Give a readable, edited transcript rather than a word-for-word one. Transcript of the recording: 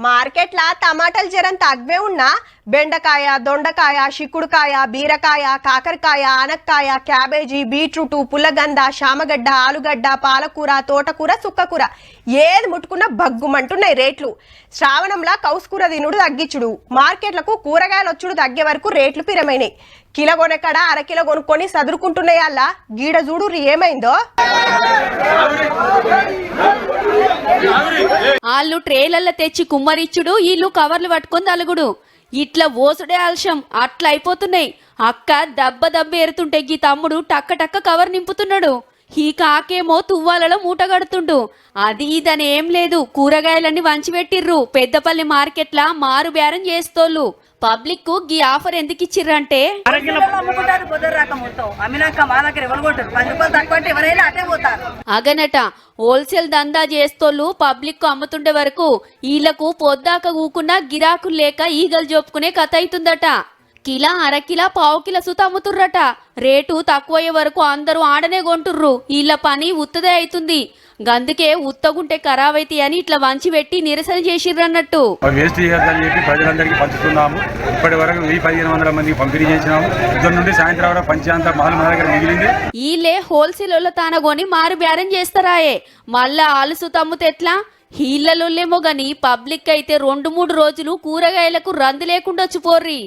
మార్కెట్ల టమాటాలు జరం తగ్గే ఉన్నా బెండకాయ, దొండకాయ, చిక్కుడుకాయ, బీరకాయ, కాకరకాయ, ఆనక్కాయ, క్యాబేజీ, బీట్రూట్, పుల్లగంద, శామగడ్డ, ఆలుగడ్డ, పాలకూర, తోటకూర, సుక్కకూర ఏది ముట్టుకున్నా బగ్గుమంటున్నాయి రేట్లు. శ్రావణంలా కౌసుకూర తినుడు తగ్గించుడు, మార్కెట్లకు కూరగాయలు వచ్చుడు తగ్గే వరకు రేట్లు పిరమైనాయి. కిలో కొనకడ అరకిలో కొనుక్కొని సదురుకుంటున్నాయి. అలా గీడ చూడు ఏమైందో. వాళ్ళు ట్రేలల్ల తెచ్చి కుమ్మరిచ్చుడు, వీళ్ళు కవర్లు పట్టుకొని తలుగుడు. ఇట్లా ఓసుడే ఆలస్యం అట్లా అయిపోతున్నాయి. అక్క దెబ్బ ఏరుతుంటే గీ తమ్ముడు టక్క టక్క కవర్ నింపుతున్నాడు. ఈ కాకేమో తువ్వాలలో మూట కడుతుండు. అది ఇదని ఏం లేదు, కూరగాయలన్నీ వంచిపెట్టిర్రు. పెద్దపల్లి మార్కెట్ల మారు బేరం చేస్తోళ్ళు. పబ్లిక్ కు గీ ఆఫర్ ఎందుకు ఇచ్చిర్రంటే అగనట హోల్సేల్ దందా చేస్తోళ్ళు పబ్లిక్ కు అమ్ముతుండే వరకు వీళ్లకు పొద్దాక ఊకున్నా గిరాకులు లేక ఈగలు జోపుకునే కథ అవుతుందట. కిలా అరకిలా పావుకిల సుత అమ్ముతుర్రట. రేటు తక్కువయ్యే వరకు అందరూ ఆడనే కొంటుర్రు. వీళ్ళ పని ఉత్తదే అవుతుంది. గందుకే ఉత్తగుంటే ఖరాబైతే అని ఇట్లా వంచి పెట్టి నిరసన చేసిర్రన్నట్టు. వేస్ట్ చేయొద్దని చెప్పి ప్రజలందరికీ పంచుతున్నాము. ఇప్పటి వరకు 1500 మందికి పంపిణీ చేసినాము. ఇద్దరు నుండి సాయంత్రం వరకు పంచేంత మాల్ మన దగ్గర మిగిలింది. వీళ్ళే హోల్సేల్ తానగొని మారు బేరం చేస్తారాయే. మళ్ళా ఆలుసు తమ్ముతే ఎట్లా? హీళ్లలోలేమో గాని పబ్లిక్ అయితే 2-3 రోజులు కూరగాయలకు రంది లేకుండా వచ్చిపోర్రి.